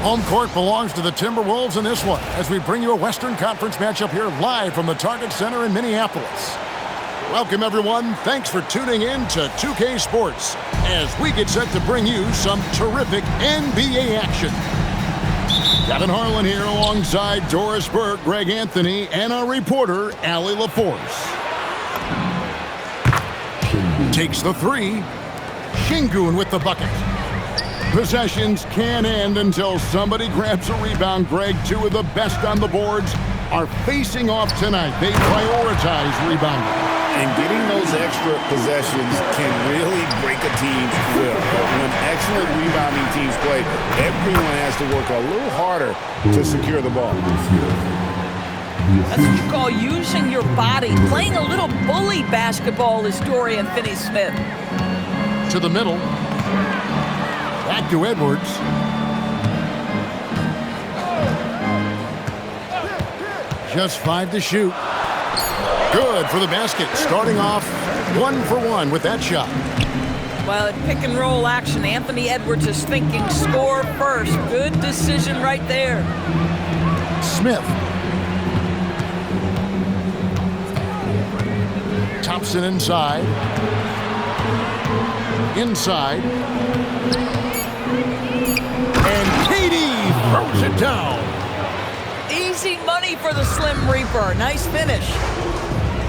Home court belongs to the Timberwolves in this one as we bring you a Western Conference matchup here live from the Target Center in Minneapolis. Welcome, everyone. Thanks for tuning in to 2K Sports as we get set to bring you some terrific NBA action. Kevin Harlan here alongside Doris Burke, Greg Anthony, and our reporter, Allie LaForce. Takes the three. Sengun with the bucket. Possessions can't end until somebody grabs a rebound. Greg, two of the best on the boards are facing off tonight. They prioritize rebounding. And getting those extra possessions can really break a team's will. When excellent rebounding teams play, everyone has to work a little harder to secure the ball. That's what you call using your body. Playing a little bully basketball is Dorian Finney-Smith. To the middle. Back to Edwards. Just 5 to shoot. Good for the basket. Starting off 1 for 1 with that shot. Well, at pick and roll action, Anthony Edwards is thinking score first. Good decision right there. Smith. Thompson inside. Inside. And Katie throws it down. Easy money for the Slim Reaper. Nice finish.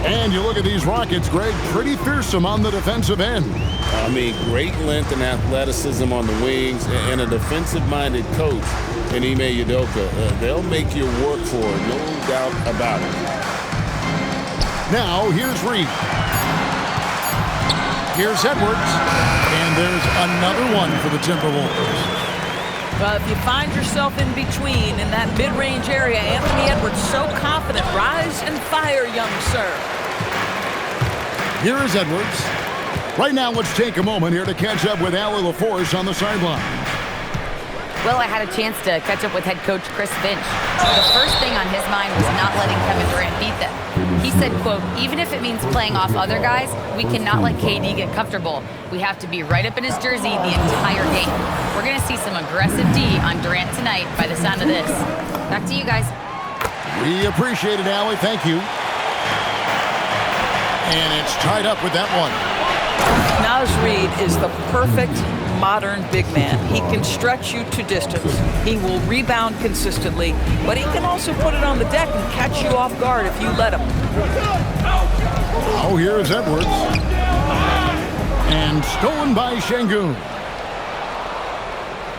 And you look at these Rockets, Greg, pretty fearsome on the defensive end. I mean, great length and athleticism on the wings and a defensive-minded coach in Ime Udoka. They'll make you work for it, no doubt about it. Now, here's Reed. Here's Edwards. And there's another one for the Timberwolves. Well, if you find yourself in between in that mid-range area, Anthony Edwards so confident. Rise and fire, young sir. Here is Edwards. Right now, let's take a moment here to catch up with Allie LaForce on the sideline. Well, I had a chance to catch up with head coach Chris Finch. The first thing on his mind was not letting Kevin Durant beat them. He said, quote, even if it means playing off other guys, we cannot let KD get comfortable. We have to be right up in his jersey the entire game. We're going to see some aggressive D on Durant tonight by the sound of this. Back to you guys. We appreciate it, Allie. Thank you. And it's tied up with that one. Naz Reid is the perfect modern big man. He can stretch you to distance. He will rebound consistently, but he can also put it on the deck and catch you off guard if you let him. Oh, here's Edwards. And stolen by Sengun.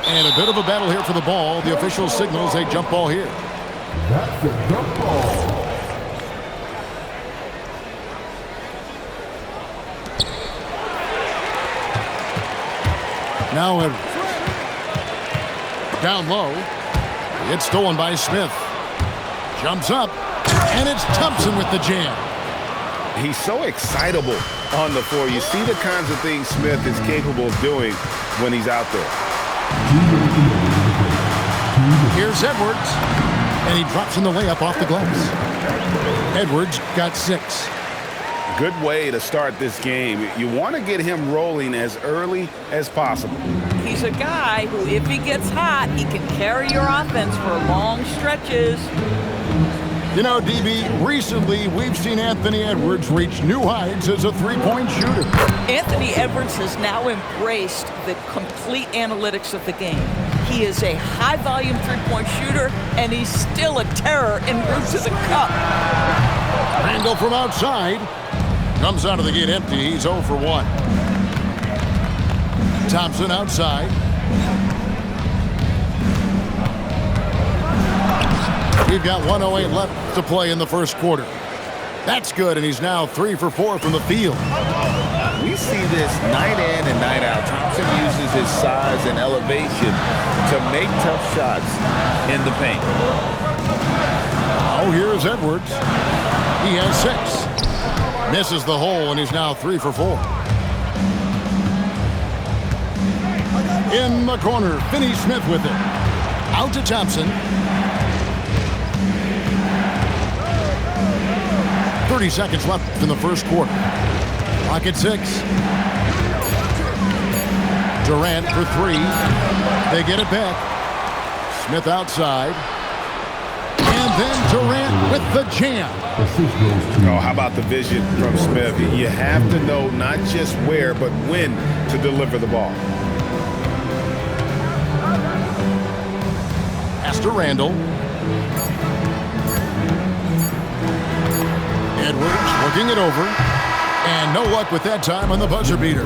And a bit of a battle here for the ball. The official signals a jump ball here. That's a jump ball. Now Edwards. Down low. It's stolen by Smith. Jumps up. And it's Thompson with the jam. He's so excitable on the floor. You see the kinds of things Smith is capable of doing when he's out there. Here's Edwards. And he drops in the layup off the glass. Edwards got 6. Good way to start this game. You want to get him rolling as early as possible. He's a guy who, if he gets hot, he can carry your offense for long stretches. You know, DB, recently we've seen Anthony Edwards reach new heights as a three-point shooter. Anthony Edwards has now embraced the complete analytics of the game. He is a high-volume three-point shooter, and he's still a terror en route to the cup. Randall from outside. Comes out of the gate empty. He's 0 for 1. Thompson outside. We've got 1:08 left to play in the first quarter. That's good, and he's now 3 for 4 from the field. We see this night in and night out. Thompson uses his size and elevation to make tough shots in the paint. Oh, here's Edwards. He has 6. Misses the hole, and he's now 3 for 4. In the corner, Finney-Smith with it. Out to Thompson. 30 seconds left in the first quarter. Clock at 6. Durant for 3. They get it back. Smith outside. And then Durant with the jam. Oh, how about the vision from Smith? You have to know not just where, but when to deliver the ball. Pass to Randall. Edwards working it over. And no luck with that time on the buzzer beater.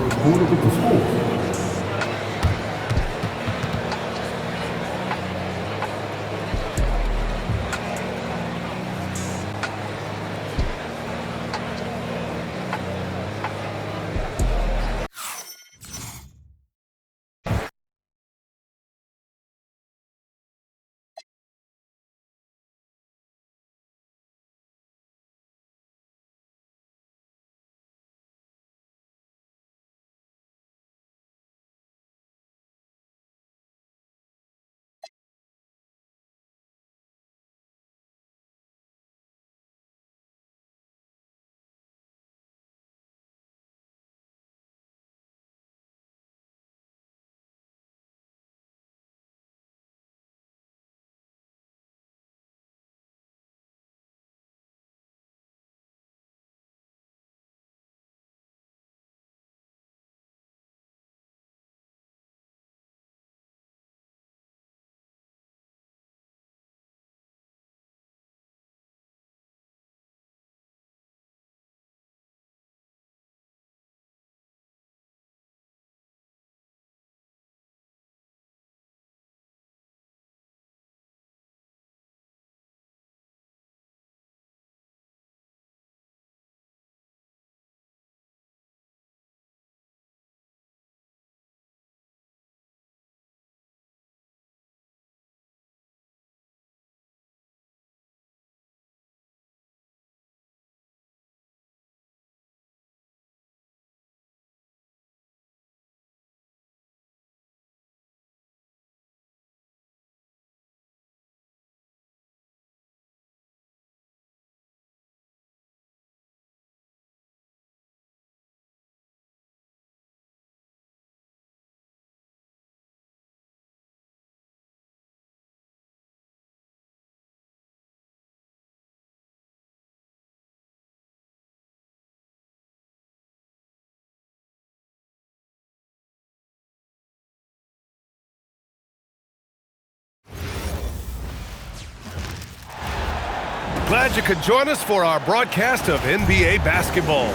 Glad you could join us for our broadcast of NBA basketball.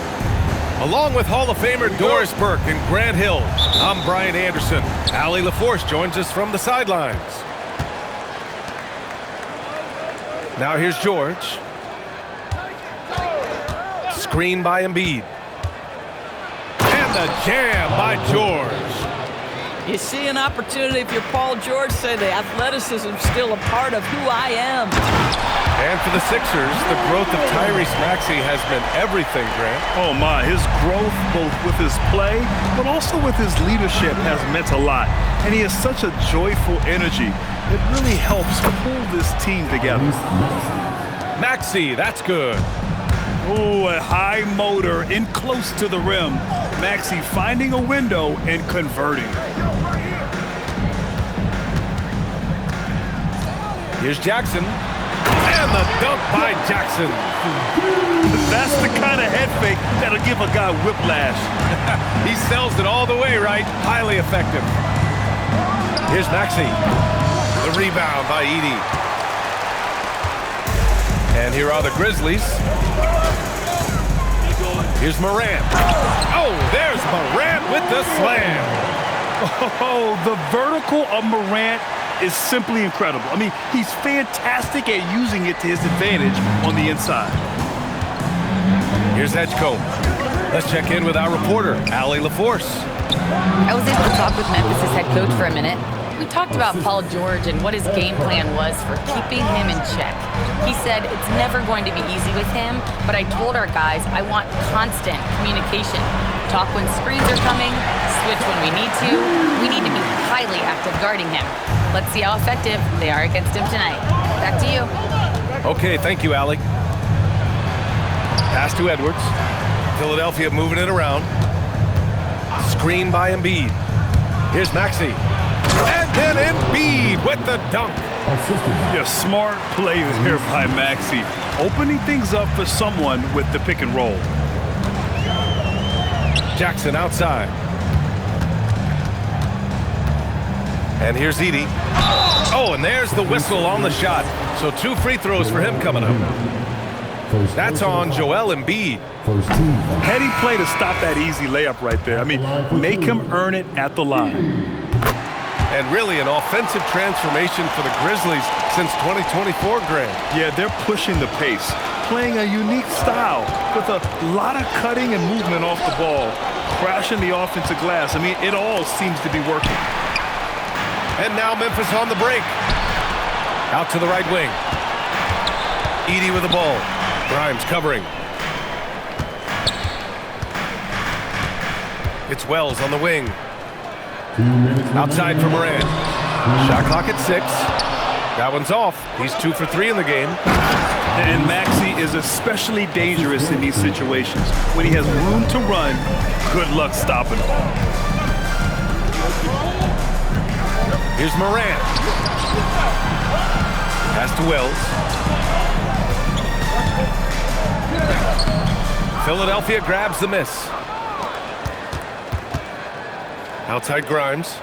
Along with Hall of Famer Doris Burke and Grant Hill, I'm Brian Anderson. Allie LaForce joins us from the sidelines. Now here's George. Screen by Embiid. And the jam by George. You see an opportunity if you're Paul George, say the athleticism is still a part of who I am. And for the Sixers, the growth of Tyrese Maxey has been everything, Grant. Oh my, his growth both with his play, but also with his leadership has meant a lot. And he has such a joyful energy. It really helps pull this team together. Maxey, that's good. Oh, a high motor in close to the rim. Maxey finding a window and converting. Here's Jackson. And the dunk by Jackson. That's the kind of head fake that'll give a guy whiplash. He sells it all the way, right? Highly effective. Here's Maxey. The rebound by Edey. And here are the Grizzlies. Here's Morant. Oh, there's Morant with the slam. Oh, the vertical of Morant is simply incredible. I mean, he's fantastic at using it to his advantage on the inside. Here's Edgecombe. Let's check in with our reporter, Allie LaForce. I was able to talk with Memphis' head coach for a minute. We talked about Paul George and what his game plan was for keeping him in check. He said it's never going to be easy with him, but I told our guys I want constant communication. Talk when screens are coming, switch when we need to. We need to be highly active guarding him. Let's see how effective they are against him tonight. Back to you. Okay, thank you, Allie. Pass to Edwards. Philadelphia moving it around. Screen by Embiid. Here's Maxey. And then Embiid with the dunk. Yeah, smart play there by Maxey. Opening things up for someone with the pick and roll. Jackson outside. And here's Edey. Oh, and there's the whistle on the shot. So 2 free throws for him coming up. That's on Joel Embiid. Heady play to stop that easy layup right there. I mean, make him earn it at the line. And really an offensive transformation for the Grizzlies since 2024, Grant. Yeah, they're pushing the pace, playing a unique style with a lot of cutting and movement off the ball, crashing the offensive glass. I mean, it all seems to be working. And now Memphis on the break. Out to the right wing. Edey with the ball. Grimes covering. It's Wells on the wing. Outside for Morant. Shot clock at 6. That one's off. He's 2 for 3 in the game. And Maxey is especially dangerous in these situations. When he has room to run, good luck stopping him. Here's Morant. Pass to Wells. Philadelphia grabs the miss. Outside Grimes.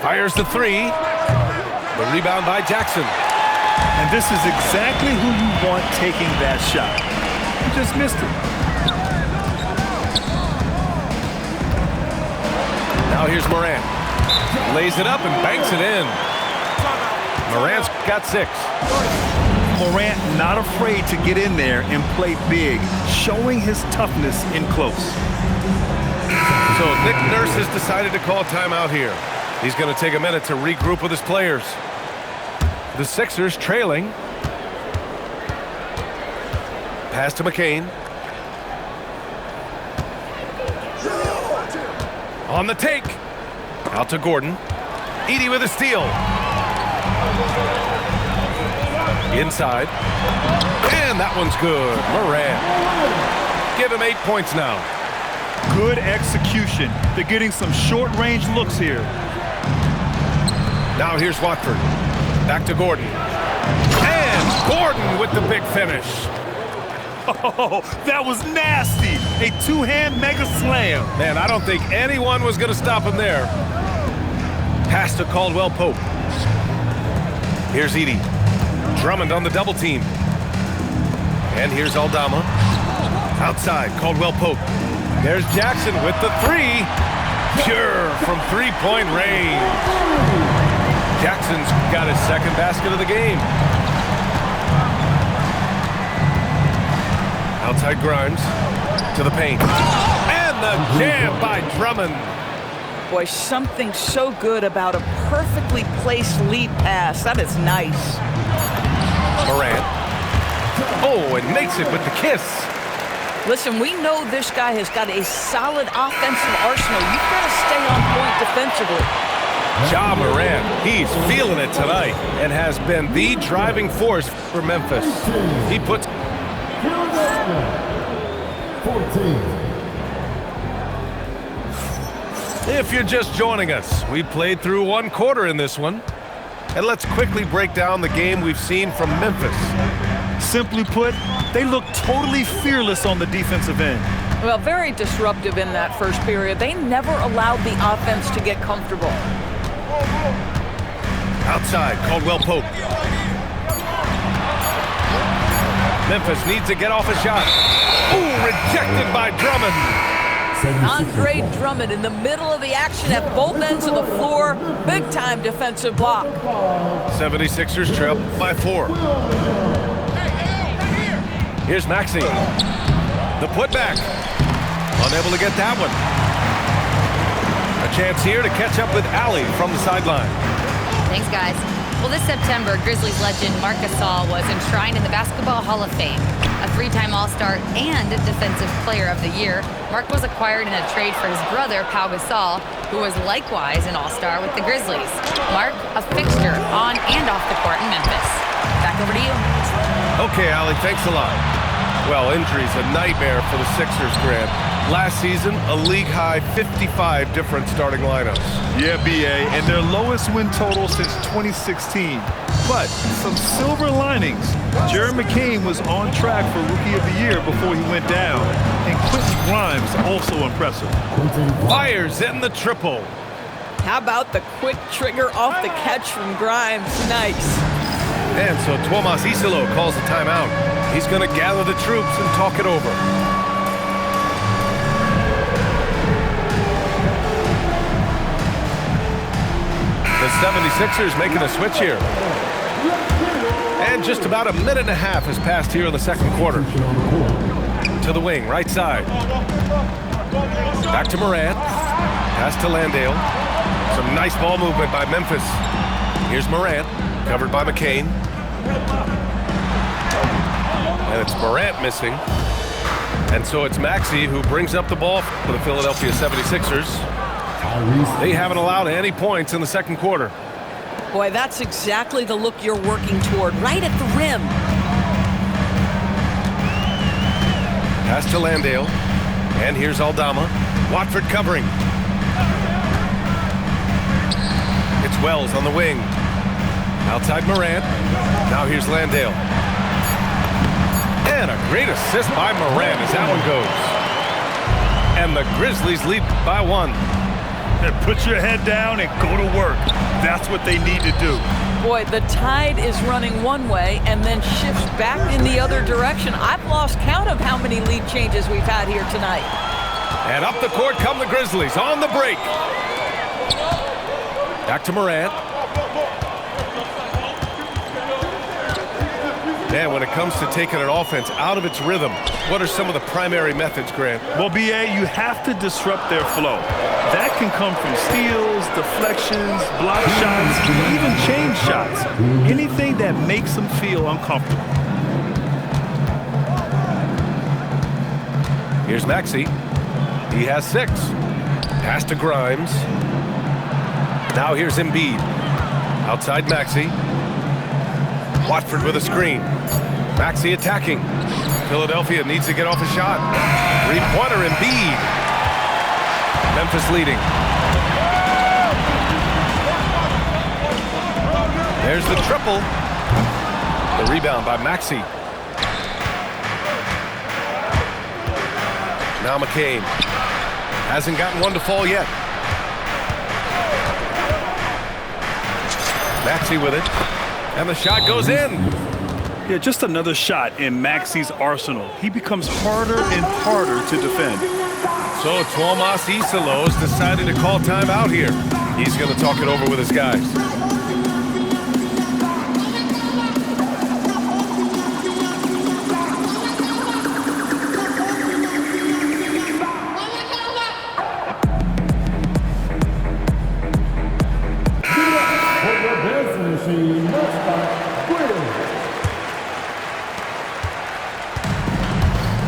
Fires the 3. The rebound by Jackson. And this is exactly who you want taking that shot. You just missed it. Now here's Morant. Lays it up and banks it in. Morant's got 6. Morant not afraid to get in there and play big, showing his toughness in close. So Nick Nurse has decided to call timeout here. He's going to take a minute to regroup with his players. The Sixers trailing. Pass to McCain. On the take. Out to Gordon. Edey with a steal. Inside. And that one's good. Morant. Give him 8 points now. Good execution. They're getting some short-range looks here. Now here's Watford. Back to Gordon. And Gordon with the big finish. Oh, that was nasty. A 2-hand mega slam. Man, I don't think anyone was going to stop him there. Pass to Caldwell Pope. Here's Edey. Drummond on the double team. And here's Aldama. Outside, Caldwell Pope. There's Jackson with the 3. Pure from 3-point range. Jackson's got his second basket of the game. Outside Grimes to the paint. And the jam by Drummond. Boy, something so good about a perfectly placed lead pass. That is nice. Morant. Oh, and makes it with the kiss. Listen, we know this guy has got a solid offensive arsenal. You've got to stay on point defensively. Ja Morant, he's feeling it tonight and has been the driving force for Memphis. He puts... 14. If you're just joining us, we played through 1 quarter in this one. And let's quickly break down the game we've seen from Memphis. Simply put, they look totally fearless on the defensive end. Well, very disruptive in that first period. They never allowed the offense to get comfortable. Outside, Caldwell Pope. Memphis needs to get off a shot. Ooh, rejected by Drummond. Andre Drummond in the middle of the action at both ends of the floor. Big-time defensive block. 76ers trail by 4. Here's Maxey. The putback. Unable to get that one. A chance here to catch up with Allie from the sideline. Thanks, guys. Well, this September, Grizzlies legend Marc Gasol was enshrined in the Basketball Hall of Fame. A 3-time All-Star and Defensive Player of the Year, Marc was acquired in a trade for his brother, Pau Gasol, who was likewise an All-Star with the Grizzlies. Marc, a fixture on and off the court in Memphis. Back over to you. Okay, Allie, thanks a lot. Well, injury's a nightmare for the Sixers, Grant. Last season, a league-high 55 different starting lineups. Yeah, B.A., and their lowest win total since 2016. But some silver linings. Jared McCain was on track for Rookie of the Year before he went down. And Quentin Grimes also impressive. Fires in the triple. How about the quick trigger off the catch from Grimes? Nice. And so Tuomas Isilo calls the timeout. He's going to gather the troops and talk it over. The 76ers making a switch here. And just about a minute and a half has passed here in the second quarter. To the wing, right side. Back to Morant. Pass to Landale. Some nice ball movement by Memphis. Here's Morant, covered by McCain. And it's Morant missing. And so it's Maxey who brings up the ball for the Philadelphia 76ers. They haven't allowed any points in the second quarter. Boy, that's exactly the look you're working toward, right at the rim. Pass to Landale. And here's Aldama. Watford covering. It's Wells on the wing. Outside Morant. Now here's Landale. And a great assist by Morant as that one goes. And the Grizzlies lead by 1. And put your head down and go to work. That's what they need to do. Boy, the tide is running one way and then shifts back in the other direction. I've lost count of how many lead changes we've had here tonight. And up the court come the Grizzlies on the break. Back to Morant. Man, when it comes to taking an offense out of its rhythm, what are some of the primary methods, Grant? Well, B.A., you have to disrupt their flow. That can come from steals, deflections, block shots, even change shots. Anything that makes them feel uncomfortable. Here's Maxey. He has 6. Pass to Grimes. Now here's Embiid. Outside Maxey. Watford with a screen. Maxey attacking. Philadelphia needs to get off a shot. Three-pointer Embiid. Memphis leading. There's the triple. The rebound by Maxey. Now McCain. Hasn't gotten one to fall yet. Maxey with it. And the shot goes in. Yeah, just another shot in Maxey's arsenal. He becomes harder and harder to defend. So Tuomas Isilo has decided to call timeout here. He's going to talk it over with his guys.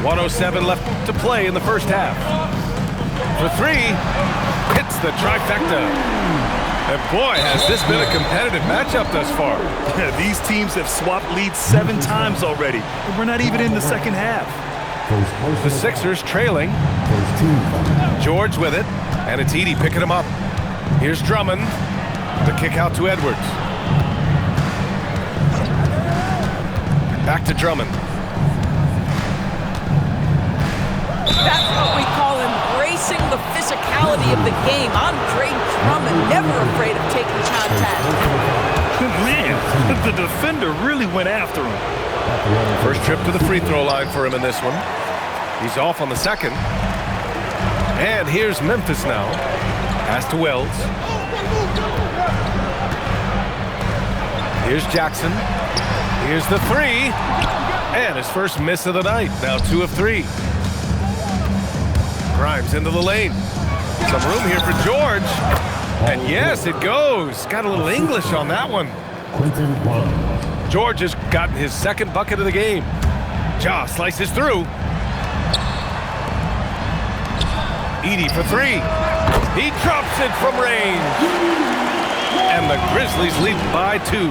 .107 left to play in the first half. For 3, hits the trifecta. And boy, has this been a competitive matchup thus far. These teams have swapped leads 7 times already, and we're not even in the second half. The Sixers trailing. George with it, and it's Edey picking him up. Here's Drummond. The kick out to Edwards. Back to Drummond. That's what we call embracing the physicality of the game. Andre Drummond, never afraid of taking contact. Man, the defender really went after him. First trip to the free throw line for him in this one. He's off on the second. And here's Memphis now. Pass to Wells. Here's Jackson. Here's the 3. And his first miss of the night. Now 2 of 3. Grimes into the lane. Some room here for George. And yes, it goes. Got a little English on that one. George has gotten his second bucket of the game. Ja slices through. Edey for 3. He drops it from range. And the Grizzlies lead by 2.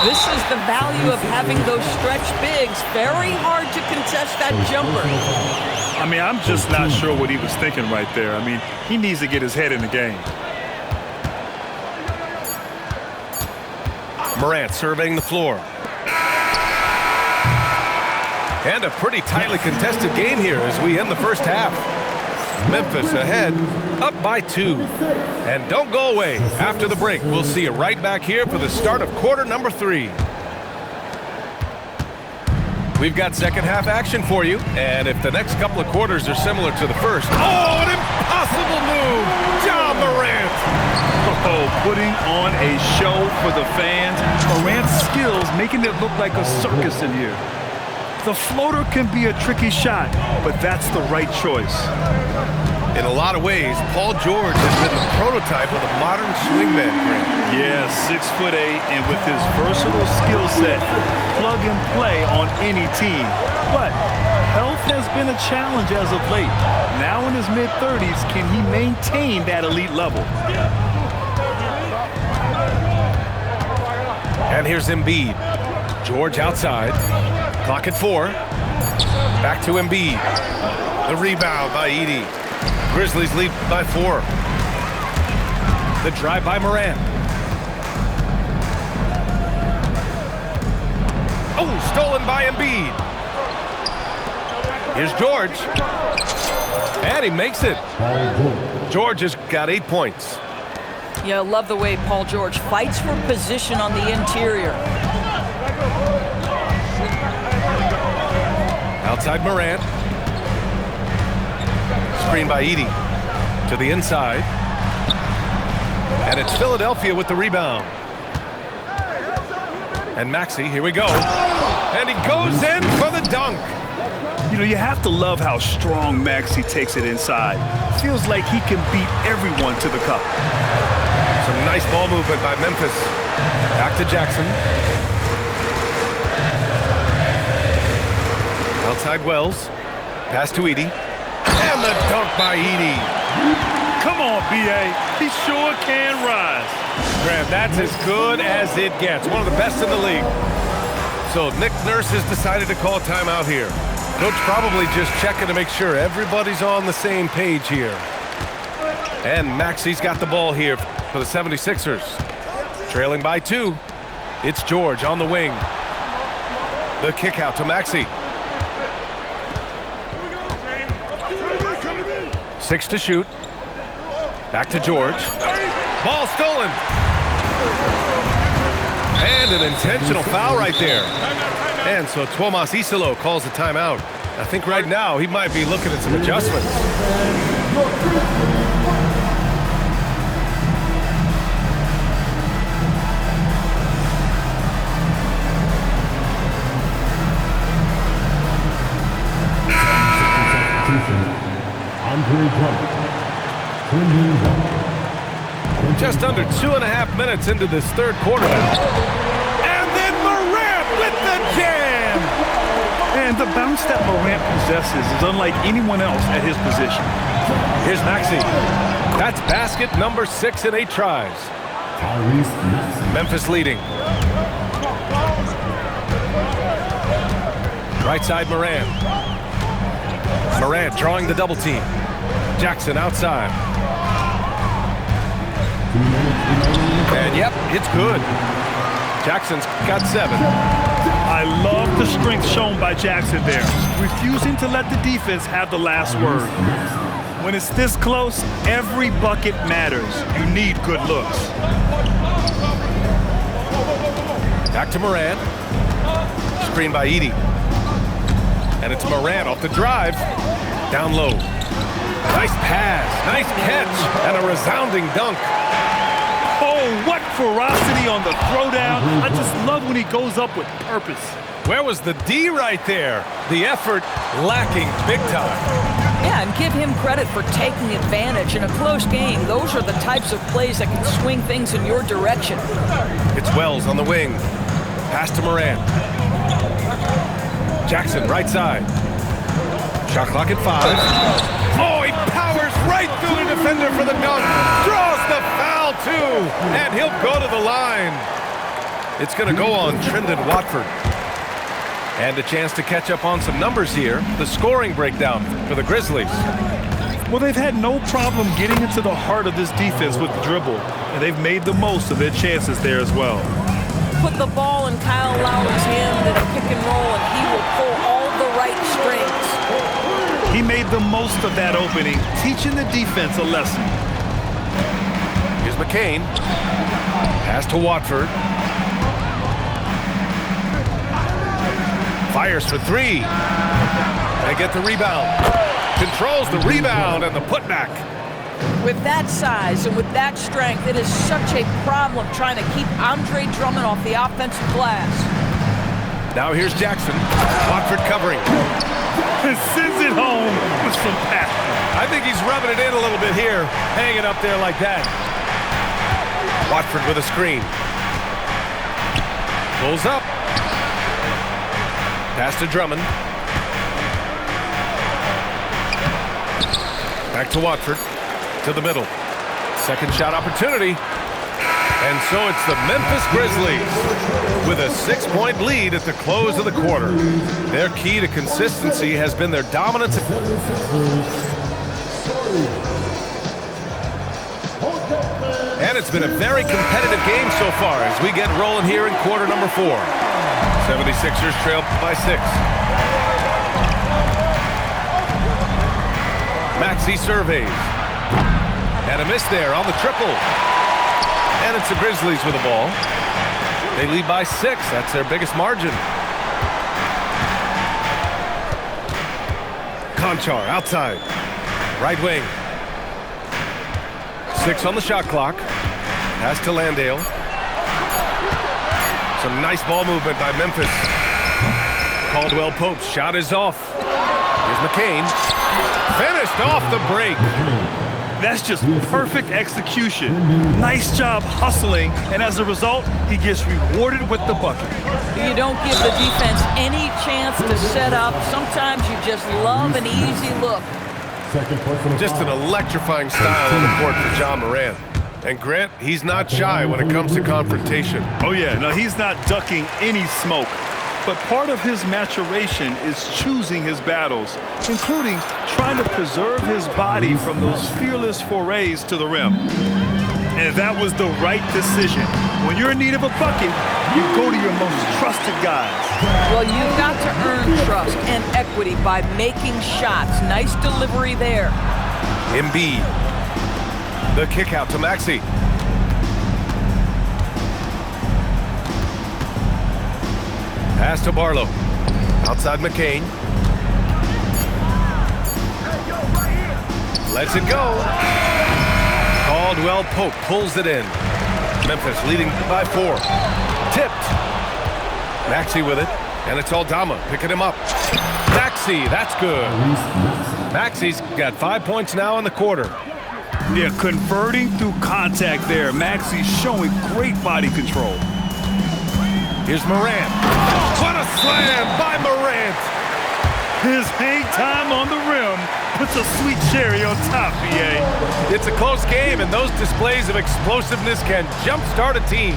This is the value of having those stretch bigs. Very hard to contest that jumper. I mean, I'm just not sure what he was thinking right there. I mean, he needs to get his head in the game. Morant surveying the floor. And a pretty tightly contested game here as we end the first half. Memphis ahead, up by 2. And don't go away. After the break, we'll see you right back here for the start of quarter number 3. We've got second half action for you, and if the next couple of quarters are similar to the first, oh, an impossible move, Ja Morant. Oh, putting on a show for the fans. Morant's skills making it look like a circus in here. The floater can be a tricky shot, but that's the right choice. In a lot of ways, Paul George has been the prototype of the modern swingman. Yeah, 6'8", and with his versatile skill set, plug and play on any team. But health has been a challenge as of late. Now in his mid-30s, can he maintain that elite level? And here's Embiid. George outside. Clock at 4. Back to Embiid. The rebound by Edey. Grizzlies lead by 4. The drive by Morant. Oh, stolen by Embiid. Here's George. And he makes it. George has got 8 points. Yeah, I love the way Paul George fights for position on the interior. Outside Morant. Screen by Edey. To the inside. And it's Philadelphia with the rebound. And Maxey, here we go. And he goes in for the dunk. You know, you have to love how strong Maxey takes it inside. Feels like he can beat everyone to the cup. Some nice ball movement by Memphis. Back to Jackson. Outside Wells. Pass to Edey. And the dunk by Edey. Come on, B.A. He sure can rise. Graham, that's as good as it gets. One of the best in the league. So Nick Nurse has decided to call timeout here. Coach probably just checking to make sure everybody's on the same page here. And Maxey's got the ball here for the 76ers. Trailing by 2. It's George on the wing. The kick out to Maxey. 6 to shoot. Back to George. Ball stolen. And an intentional foul right there. And so Tuomas Isalo calls a timeout. I think right now he might be looking at some adjustments. Just under 2.5 minutes into this third quarter now. And then Morant with the jam! And the bounce that Morant possesses is unlike anyone else at his position. Here's Maxey. That's basket number 6 in 8 tries. Memphis leading. Right side Morant. Morant drawing the double team. Jackson outside. And yep, it's good. Jackson's got 7. I love the strength shown by Jackson there, refusing to let the defense have the last word. When it's this close, every bucket matters. You need good looks. Back to Morant. Screen by Edey. And it's Morant off the drive. Down low. Nice pass, nice catch, and a resounding dunk. Oh, what ferocity on the throwdown. I just love when he goes up with purpose. Where was the D right there? The effort lacking big time. Yeah, and give him credit for taking advantage in a close game. Those are the types of plays that can swing things in your direction. It's Wells on the wing. Pass to Morant. Jackson, right side. Shot clock at 5. Oh, he powers right through the defender for the dunk. Draws the foul, too. And he'll go to the line. It's going to go on Trendon Watford. And a chance to catch up on some numbers here. The scoring breakdown for the Grizzlies. Well, they've had no problem getting into the heart of this defense with the dribble, and they've made the most of their chances there as well. Put the ball in Kyle Lowry's hand in a pick and roll, and he will pull all the right strings. He made the most of that opening, teaching the defense a lesson. Here's McCain. Pass to Watford. Fires for three. They get the rebound. Controls the rebound and the putback. With that size and with that strength, it is such a problem trying to keep Andre Drummond off the offensive glass. Now here's Jackson. Watford covering. And sends it home with some passion. I think he's rubbing it in a little bit here, hanging up there like that. Watford with a screen. Pulls up. Pass to Drummond. Back to Watford. To the middle. Second shot opportunity. And so it's the Memphis Grizzlies with a 6-point lead at the close of the quarter. Their key to consistency has been their dominance. And it's been a very competitive game so far as we get rolling here in quarter number 4. 76ers trail by 6. Maxey surveys. And a miss there on the triple. And it's the Grizzlies with the ball. They lead by 6. That's their biggest margin. Conchar outside. Right wing. 6 on the shot clock. Pass to Landale. Some nice ball movement by Memphis. Caldwell Pope's shot is off. Here's McCain. Finished off the break. That's just perfect execution. Nice job hustling, and as a result, he gets rewarded with the bucket. You don't give the defense any chance to set up. Sometimes you just love an easy look. Just an electrifying style on the court for John Morant. And Grant, he's not shy when it comes to confrontation. Oh yeah, no, he's not ducking any smoke. But part of his maturation is choosing his battles, including trying to preserve his body from those fearless forays to the rim. And that was the right decision. When you're in need of a bucket, you go to your most trusted guys. Well, you've got to earn trust and equity by making shots. Nice delivery there. Embiid. The kick out to Maxey. Pass to Barlow. Outside McCain. Lets it go. Caldwell Pope pulls it in. Memphis leading by 4. Tipped. Maxey with it. And it's Aldama picking him up. Maxey, that's good. Maxey's got 5 points now in the quarter. Yeah, converting through contact there. Maxey's showing great body control. Here's Morant. What a slam by Morant. His hang time on the rim puts a sweet cherry on top, BA. It's a close game, and those displays of explosiveness can jumpstart a team.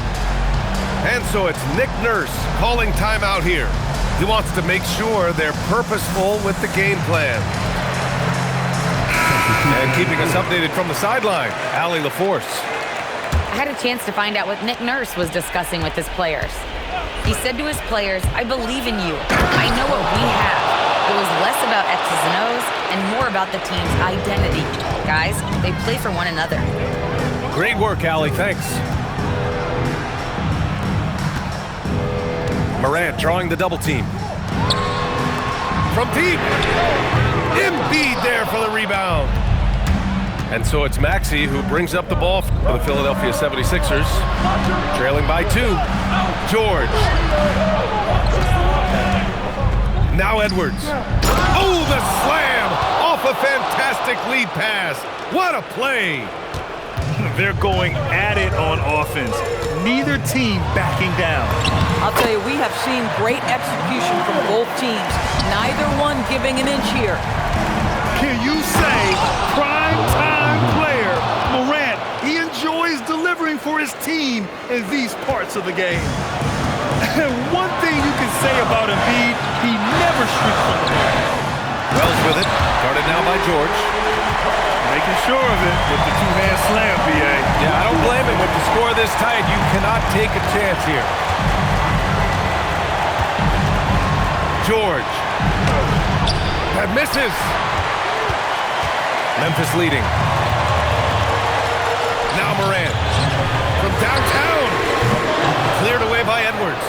And so it's Nick Nurse calling timeout here. He wants to make sure they're purposeful with the game plan. And keeping us updated from the sideline, Allie LaForce. I had a chance to find out what Nick Nurse was discussing with his players. He said to his players, I believe in you. I know what we have. It was less about X's and O's and more about the team's identity. Guys, they play for one another. Great work, Allie. Thanks. Morant drawing the double team. From deep. Embiid there for the rebound. And so it's Maxey who brings up the ball for the Philadelphia 76ers. Trailing by 2. George. Now Edwards. Oh, the slam off a fantastic lead pass. What a play. They're going at it on offense. Neither team backing down. I'll tell you, we have seen great execution from both teams. Neither one giving an inch here. Can you say prime-time player Morant, he enjoys delivering for his team in these parts of the game. One thing you can say about Embiid, he never shrinks from the ball. Wells with it. Guarded now by George. Making sure of it with the two-hand slam, B.A. Yeah, I don't blame him. With the score this tight, you cannot take a chance here. George. That misses. Memphis leading. Now Morant. From downtown. Cleared away by Edwards.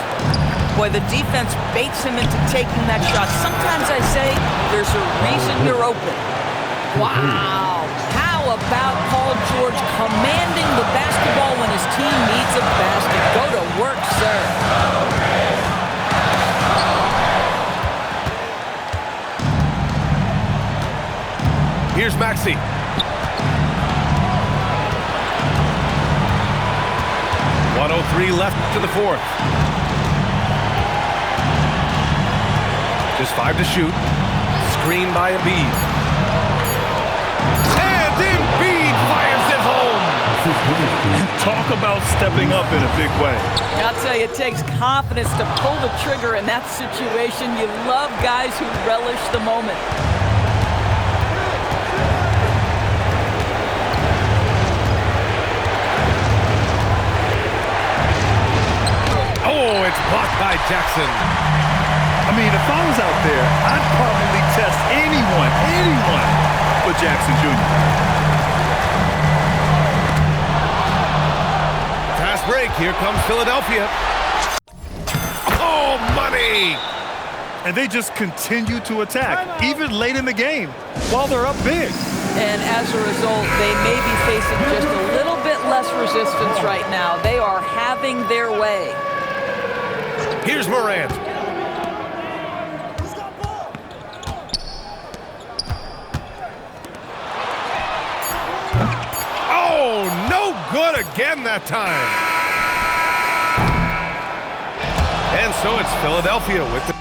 Boy, the defense baits him into taking that shot. Sometimes I say there's a reason you're open. Wow. How about Paul George commanding the basketball when his team needs a basket? Go to work, sir. Here's Maxey. .103 left to the fourth. Just 5 to shoot. Screen by Embiid. And Embiid fires it home. Talk about stepping up in a big way. I'll tell you, it takes confidence to pull the trigger in that situation. You love guys who relish the moment. Oh, it's blocked by Jackson. I mean, if I was out there, I'd probably test anyone but Jackson Jr. Fast break. Here comes Philadelphia. Oh, money! And they just continue to attack, even late in the game, while they're up big. And as a result, they may be facing just a little bit less resistance right now. They are having their way. Here's Morant. Oh, no good again that time. And so it's Philadelphia with the...